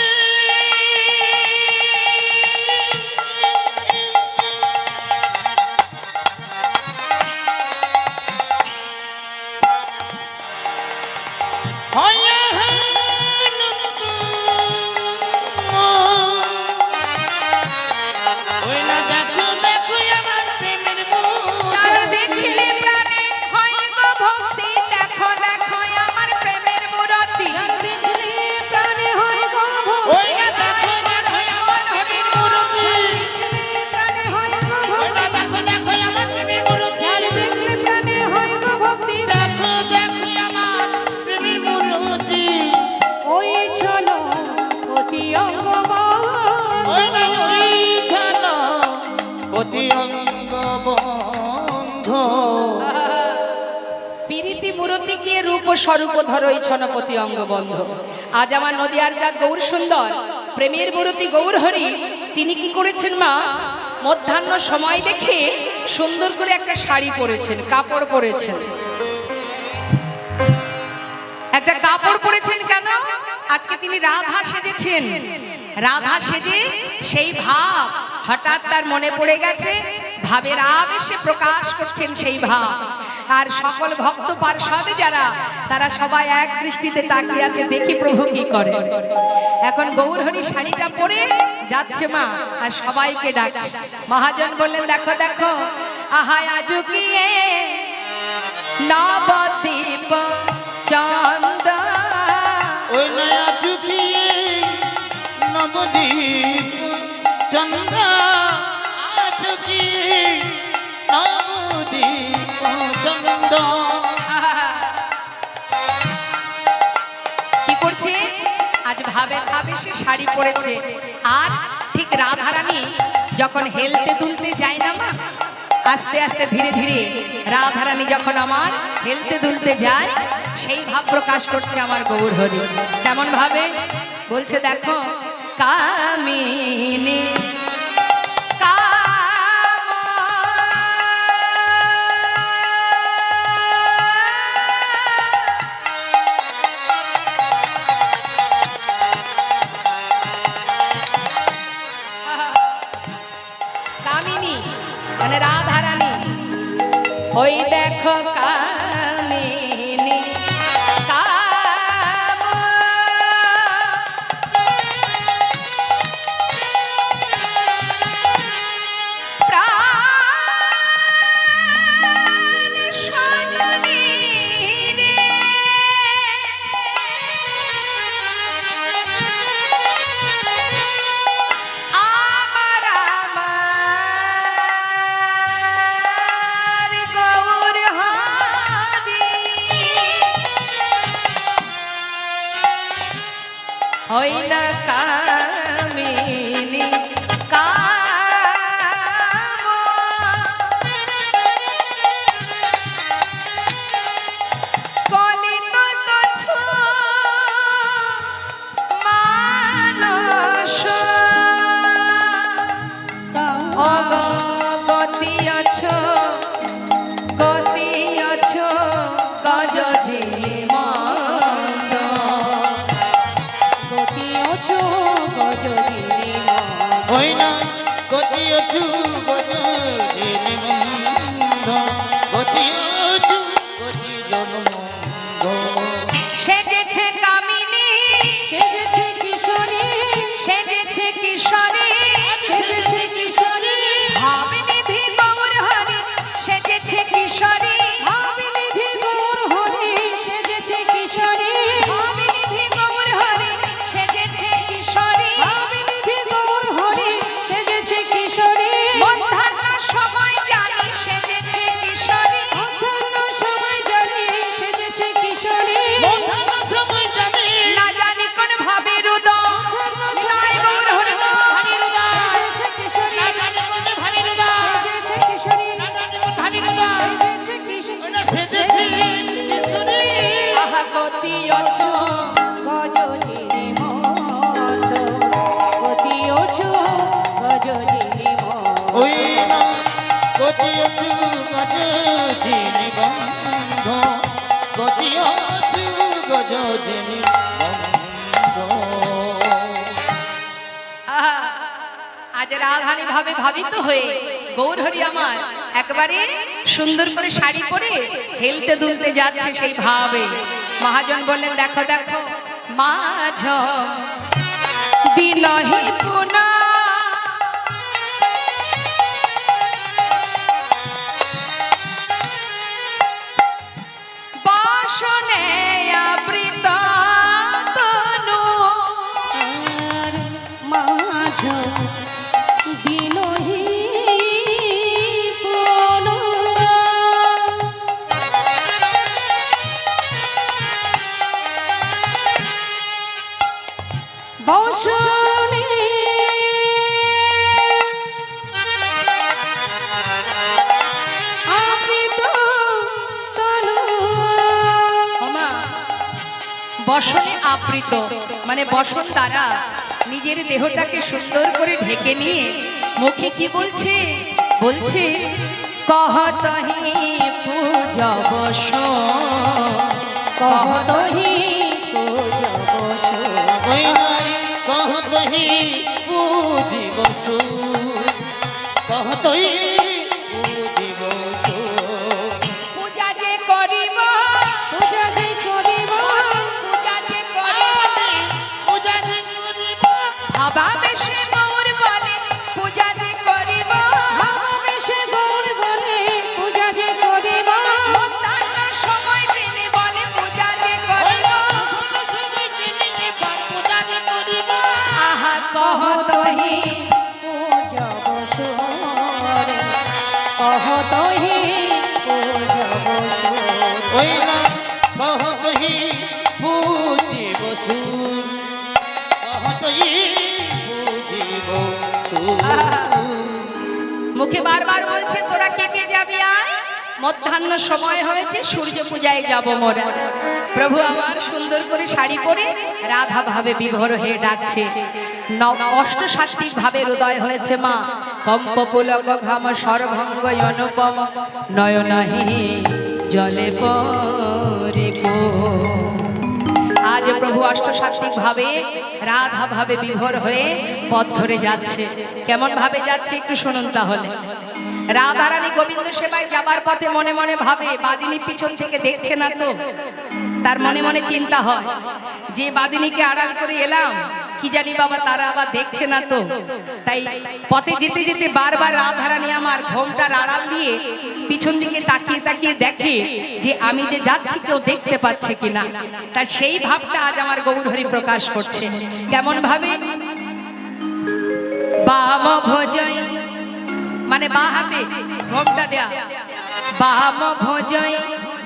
হয় আনন্দ। ওই না দেখো দেখো আমার প্রেমের যারে মূরতি। দেখলে প্রাণে হয় গো ভক্তি দেখো দেখো আমার প্রেমের মুরতি যার দেখলে প্রাণে হয় গো ভক্তি ওই না দেখো দেখো আমার প্রেমের মূরতি। প্রাণে হয় গো ওই না ভক্তি দেখো দেখো আমার প্রেমের মূরতি। যার দেখলে প্রাণে হয় গো ভক্তি দেখো দেখো আমার প্রেমের মূরতি। ওই চলো অতি অঙ্গ ওই না ওই ছানা পতি অঙ্গ বন্ধ। পিরিতি মূরতি কে রূপ স্বরূপ ধরই ছনপতি অঙ্গবন্ধ আজ আমার নদিয়ার যা গৌর সুন্দর প্রেমের মূরতি গৌর হরি তিনি কি করেছেন মা মধ্যাহ্ন সময় দেখে সুন্দর করে একটা শাড়ি পরেছেন কাপড় পরেছেন একটা কাপড় পরেছেন কেন আজকে তিনি রাধা সেজেছেন রাধা সেজে সেই ভাব হঠাৎ তার মনে পড়ে গেছে ভাবের আবেশে প্রকাশ করছেন সেই ভাব আর সকল ভক্ত পার্ষদ যারা তারা সবাই এক দৃষ্টিতে তাকিয়ে আছে দেখি প্রভু কি করে এখন গৌরহরি শাড়িটা পরে যাচ্ছে মা আর সবাইকে ডাকছে মহাজন বললেন দেখো দেখো আহা আজুকিয়ে নবদ্বীপ চন্দ ওই নয়া চুকিয়ে নবদ্বীপ চন্দ্রা চুকিয়ে নবদ্বীপ চন্দ্র। কি করছে আজ ভাবের আবেশে শাড়ি পরেছে আর ঠিক রাধারানী যখন হেলতে দুলতে যায় না মা আস্তে আস্তে ধীরে ধীরে রাধারানী যখন আমার হেলতে দুলতে যায় সেই ভাব প্রকাশ করছে আমার গৌর হরি কেমন ভাবে বলছে দেখো কামিনী কামিনী মানে রাধারানী ওই দেখো কামিনী কাম প্রাণ সজনী রে আমার আমার গৌর হরি হই না কামিনী কাম কলিত তুচ্ছ মানস অগতি আছো গতি আছো গজ জীবন্ত গতি অছো গজরি ওই না গতি অচু গতি নিবন্ধ গতি অচু গতি জন্ম সেজেছে কামিনী সেজেছে কিশোরী সেজেছে কিশোরী সেজেছে কিশোরী ভাবনিধি গৌর হরি সেজেছে কিশোরী ভাবিনিধি গৌর হরি সেজেছে কিশোরী ভাবনিধি গৌর হরি সেজেছে কিশোরী ভাবিনিধি গৌর হরি সেজেছে কিশোরী মধ্যাহ্ন সময় আজ রাধারানী ভাবে ভাবিত হয়ে গৌরহরি আমার একবারে সুন্দর করে শাড়ি পরে হেলতে দুলতে যাচ্ছে সেই ভাবে। মহাজন বললেন দেখো দেখো মাঝ দিনহি পুনা বাসনে আবৃত তনু আর মাঝ দিনহি কোন বসনে আবৃত তনু ওমা, বসনে আবৃত মানে বসন দ্বারা নিজের দেহটাকে সুন্দর করে ঢেকে নিয়ে মুখে কি বলছে? বলছে কহতহি পূজা বসন কহতহি পূজা বসন ওই নারী কহতহি পুজিব সুর, কহতহি পুজিব সুর। পূজা যে করিব পূজা যে করিব পূজা যে করিব পূজা যে করিব ভাবা বেশে গৌর বলে পূজা যে করিব ভাববেশে গৌর বলে পূজা যে করিব মধ্যাহ্ন সময় জেনে বলে পূজা যে করিব পূজা যে করিব আহা কহতহি পূজা বসন কহতহি পূজা বসন ওই না কহতহি পুজিব সুর, কহতহি পুজিব সুর। মুখে বারবার বলছে তোরা কে কে যাবি আয়, মধ্যাহ্ন সময় হয়েছে সূর্য পূজায় যাব মোরা। প্রভু আমার সুন্দর করে শাড়ি পরে রাধা ভাবে বিভোর হয়ে ডাকছে। অষ্টসাত্ত্বিক ভাবে হৃদয় হয়েছে মা কম্প পুলক ঘাম সর্বঙ্গ অনুপম নয়নহি জলে পরে গো। আজ প্রভু অষ্টসাত্ত্বিক ভাবে রাধা ভাবে বিভোর হয়ে পথ ধরে যাচ্ছে। কেমন ভাবে যাচ্ছে একটু শুনুন তাহলে। রাধারানী গোবিন্দ সেবায় যাবার পথে মনে মনে ভাবে বাদিনী পিছন থেকে দেখছে না তো। তার মনে মনে চিন্তা হয় যে বাদিনীকে আড়াল করে এলাম কি জানি বাবা তারা আবার দেখছে না তো। তাই পথে যেতে যেতে বারবার রাধারানী আমার ঘোমটার আড়াল দিয়ে পিছন দিকে তাকিয়ে তাকিয়ে দেখে যে আমি যে যাচ্ছি কেউ দেখতে পাচ্ছে কিনা। তার সেই ভাবটা আজ আমার গৌরহরি প্রকাশ করছে। কেমন ভাবে? বাম ভোজয় মানে বা হাতে ঘোমটা দেয়া, বাম ভোজয়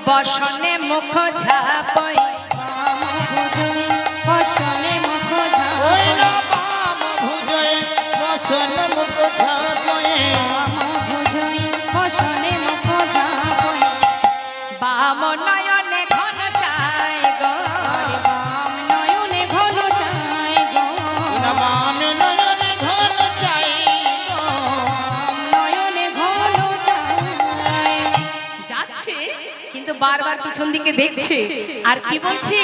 বসনে মুখ ঝাপই বাম ভুজই বসনে মুখ ওই ঝাপই না বাম ভুজয়ে বসন মুখ ঝাপয়ে, বাম ভুজই বসনে মুখ ঝাপই বাম নয়নে ঘন চাই গো বাম নয়নে ঘন চাই গো না বাম নয়নে ঘন চাই গো। বাম নয়নে ঘন চাই যাচ্ছে কিন্তু বারবার পিছন দিকে দেখছে আর কি বলছে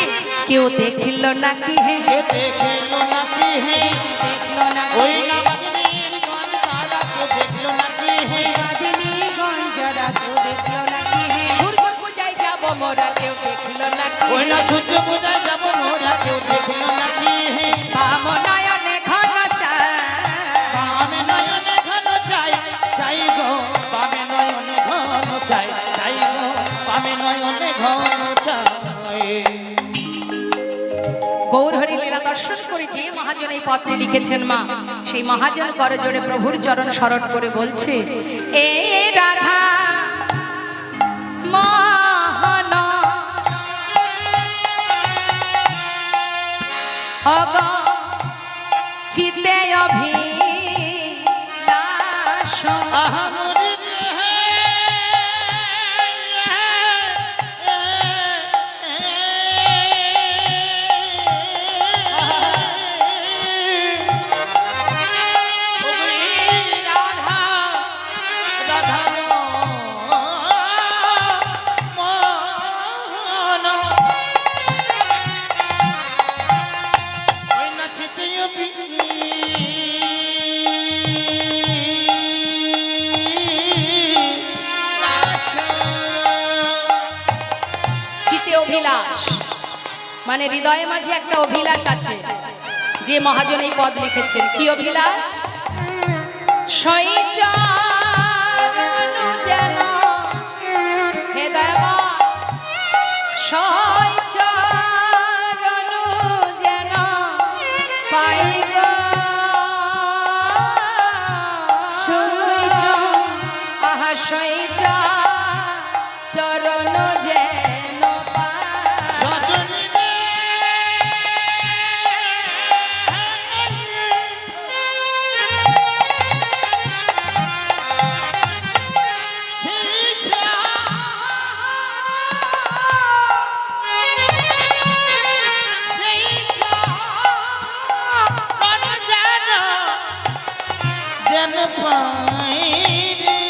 কেউ দেখল নাকি হে কে দেখলো নাকি হে, দেখলো না ওই না বাদিনীর গণ তারা কে দেখলো নাকি হে, বাদিনী গঞ্জরা কেউ দেখলো নাকি হে সূর্য পূজায় যাব মোরা কেউ দেখল নাকি ওই না সূর্য পূজায় যাব মোরা কেউ দেখলো নাকি হে, বাম নয়নে ঘন চাই বামে নয়নে ঘন চাই চাই গো, বামে নয়নে ঘন চাই চাই গো, বামে নয়নে ঘন চাই। গৌরহরি লীলা দর্শন করে যে মহাজন এই পত্রে লিখেছেন মা সেই মহাজন করজোড়ে প্রভুর চরণ স্মরণ করে বলছে এ রাধা মোহন অগ চিতে অভিলাষ আহামরি হে, রাধা রাধা মন ওই নাচিতে মানে হৃদয়ে মাঝে একটা অভিলাষ আছে, যে মহাজন এই পদ লিখেছেন। কি অভিলাষ? শৈচরণ যেন হে দেবা, শৈচরণ যেন পাই গো, আহা শৈচরণ যেন সজনী রে, যেন পাই রে,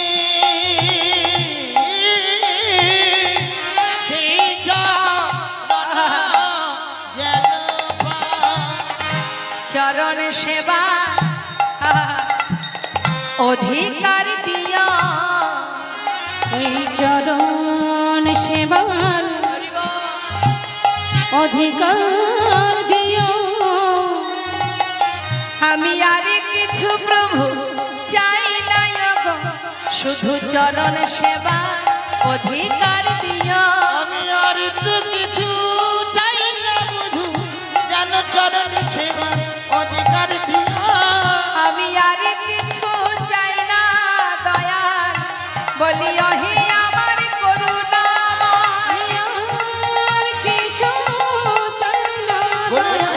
সেই চরণ যেন পাই। চরণ সেবা অধিকার দিও, এই চরণ সেবার অধিকার দিও। আমি আর কিছু প্রভু চাই না গো, শুধু চরণ সেবা অধিকার দিও। আমি আর তো কিছু চাই না বধু, যেন চরণ সেবা অধিকার দিও। আমি আর কিছু চাই না দয়াল, বলি হে আমার করুণাময়। আর কিছু চাই না দয়া,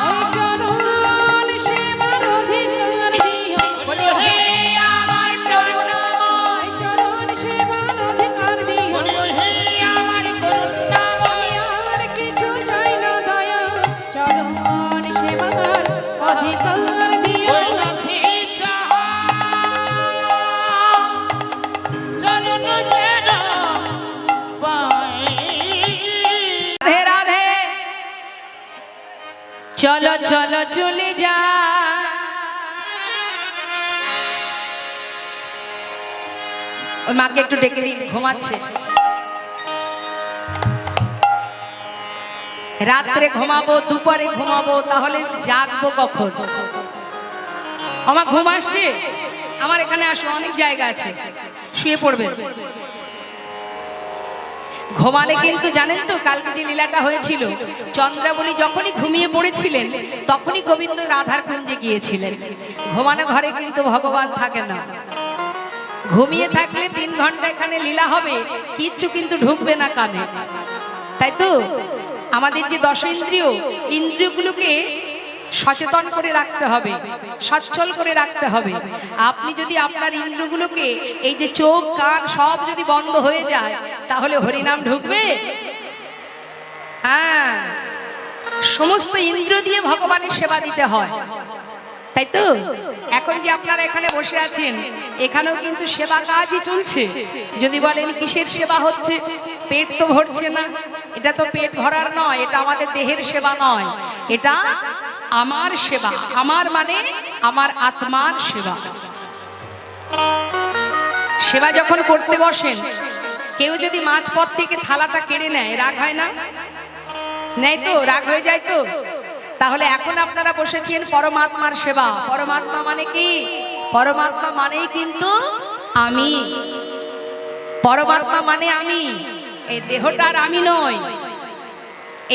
ওই চরণ সেবার অধিকার দিও। বলি হে আমার করুণাময়। ওই চরণ সেবার অধিকার দিও। আর কিছু চাই না দয়া, চরণ সেবার অধিকার দিও। রাধে রাধে, চলো চলো চলে যা। ওই মাকে একটু ডেকে দিন, ঘুমাচ্ছে। রাত্রে ঘুমাবো, দুপুরে ঘুমাবো, তাহলে জাগবো কখন? আমার ঘুম আসছে, আমার এখানে আসো, অনেক জায়গা আছে, শুয়ে পড়বেন। ঘুমালে কিন্তু জানেন তো, কালকে যে লীলাটা হয়েছিল, চন্দ্রাবলী যখনই ঘুমিয়ে পড়েছিলেন তখনই গোবিন্দ রাধার কুঞ্জে গিয়েছিলেন। ঘুমানো ঘরে কিন্তু ভগবান থাকে না। ঘুমিয়ে থাকলে 3 ঘন্টা এখানে লীলা হবে, কিচ্ছু কিন্তু ঢুকবে না কানে, তাই তো? আমাদের যে 10 ইন্দ্রিয়, ইন্দ্রিয়গুলোকে সচেতন করে রাখতে হবে, সচ্ছল করে রাখতে হবে। আপনি যদি আপনার ইন্দ্রিয়গুলোকে, এই যে চোখ কান সব যদি বন্ধ হয়ে যায়, তাহলে হরিনাম ঢুকবে? হ্যাঁ, সমস্ত ইন্দ্রিয় দিয়ে ভগবানের সেবা দিতে হয়, তাই তো? এখন যে আপনারা এখানে বসে আছেন, এখানেও কিন্তু সেবা কাজই চলছে। যদি বলেন কিসের সেবা হচ্ছে, পেট তো ভরছে না, এটা তো পেট ভরার নয়, এটা আমাদের দেহের সেবা নয়, এটা আমার সেবা। আমার মানে আমার আত্মার সেবা। সেবা যখন করতে বসেন, কেউ যদি মাঝপথ থেকে থালাটা কেড়ে নেয়, রাগ হয় না? নেয় তো, রাগ হয়ে যায় তো। তাহলে এখন আপনারা বসেছেন পরমাত্মার সেবা। পরমাত্মা মানে কি? পরমাত্মা মানেই কিন্তু আমি। পরমাত্মা মানে আমি। এই দেহটার আমি নই,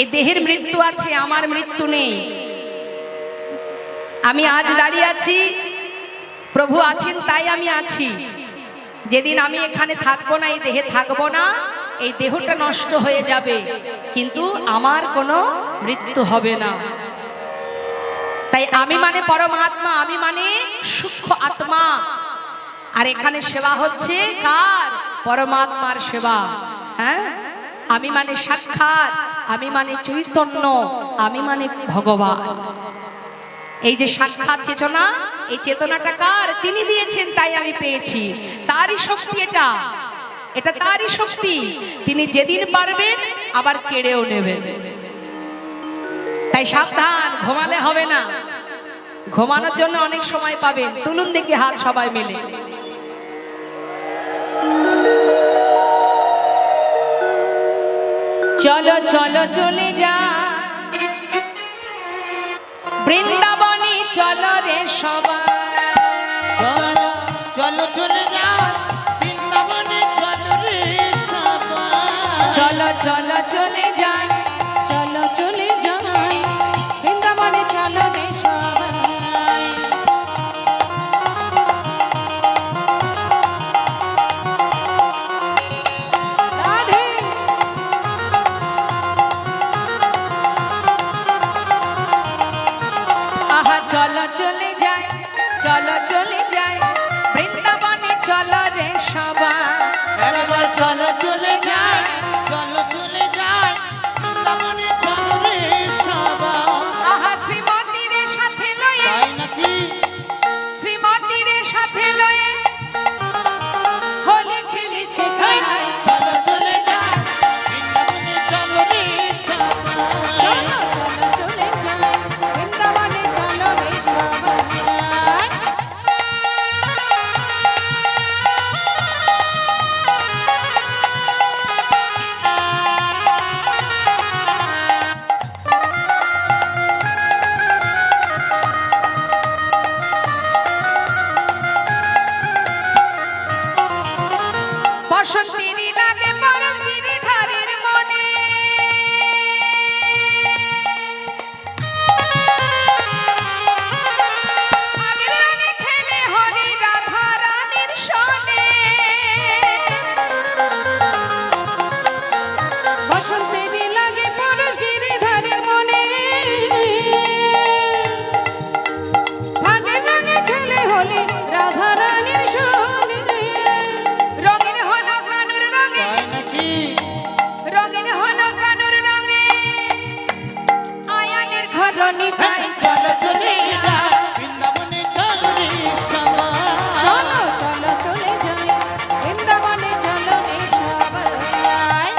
এই দেহের মৃত্যু আছে, আমার মৃত্যু নেই। আমি আজ দাঁড়িয়ে আছি, প্রভু আছেন তাই আমি আছি। যেদিন আমি এখানে থাকবো না, এই দেহে থাকবো না, এই দেহটা নষ্ট হয়ে যাবে, কিন্তু আমার কোনো মৃত্যু হবে না। তাই আমি মানে পরমাত্মা, আমি মানে সূক্ষ্ম আত্মা। আর এখানে সেবা হচ্ছে কার? পরমাত্মার সেবা। হ্যাঁ, আমি মানে সাক্ষাৎ, আমি মানে চৈতন্য, আমি মানে ভগবান। এই যে সাক্ষাৎ চেতনা, এই চেতনাটা কার? তিনি দিয়েছেন, তাই আমি পেয়েছি। তারই শক্তি এটা, এটা তারই শক্তি। তিনি যেদিন পারবেন আবার কেড়েও নেবেন। তাই সাবধান, ঘুমালে হবে না। ঘুমানোর জন্য অনেক সময় পাবেন। তুলুন দেখি হাত সবাই মিলে। চলো চলো চলে যা বৃন্দাবনে চলো রে সবাই চলো চলো চলে যাও বৃন্দাবনে চলো রে সবাই চলো চলো চলে যা চলো চলে যাই বৃন্দাবনে চলো রে সবাই রাধে আহা চলো চলে যাই চলো চলে যাই বৃন্দাবনে চলো রে সবাই একবার চলো চলে যাই চলো চলে যাই বৃন্দাবনে চলো রে সবাই আহা শ্রীমতীর সাথে লয়ে তাই নাকি শ্রীমতীর সাথে লয়ে হোলি খেলেছে খেলায় চলো চলে যাই বৃন্দাবনে চলো রে সবাই চলো চলো চলে যাই বৃন্দাবনে চলো রে সবাই বসন্তেরই লাগে পরম গিরিধারীর মনে আগের রঙে খেলে হরি রাধা রানীর সনে বসন্তেরই লাগে পরশ গিরিধারীর মনে ভাগের রঙে খেলে হলে রাধা রানীর সনে রঙিন হলো কানুর রঙে তাই নাকি রঙিন হলো কানুর রঙে আয়ানের ঘরণী তাই চলো চলে যাই বৃন্দাবনে চলো রে সবাই চলো চলো চলে যাই বৃন্দাবনে চলো রে সবাই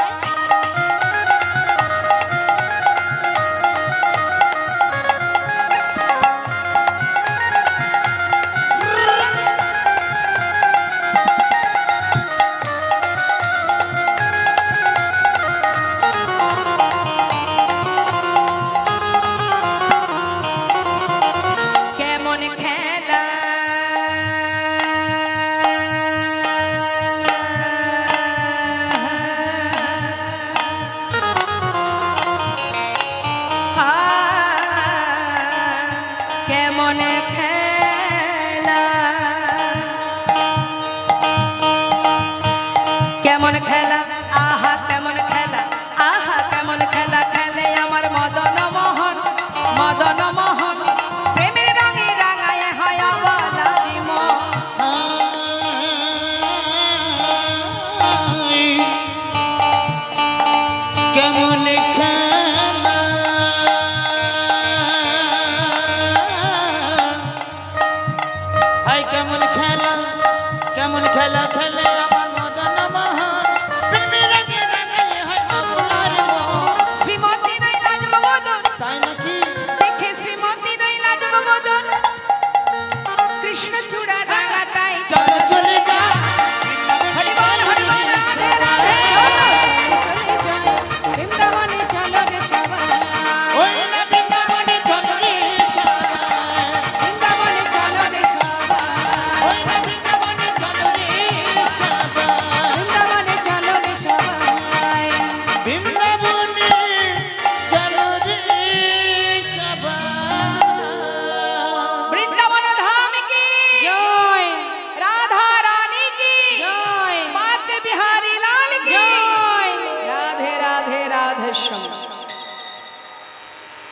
কেমন খেলা কেমন খেলা কেমন খেলা আহা কেমন খেলা আহা কেমন খেলা খেলে আমার মদন মোহন মদন মোহন প্রেমের রঙে রাঙায় হয় অবলারি মন কেমন খেলা হাই কেমন খেলা খেলে আমার মদন মোহন প্রেমের রঙে রাঙায় হয় অবলার মন শ্রীমতী নাই রাজমদন তাই না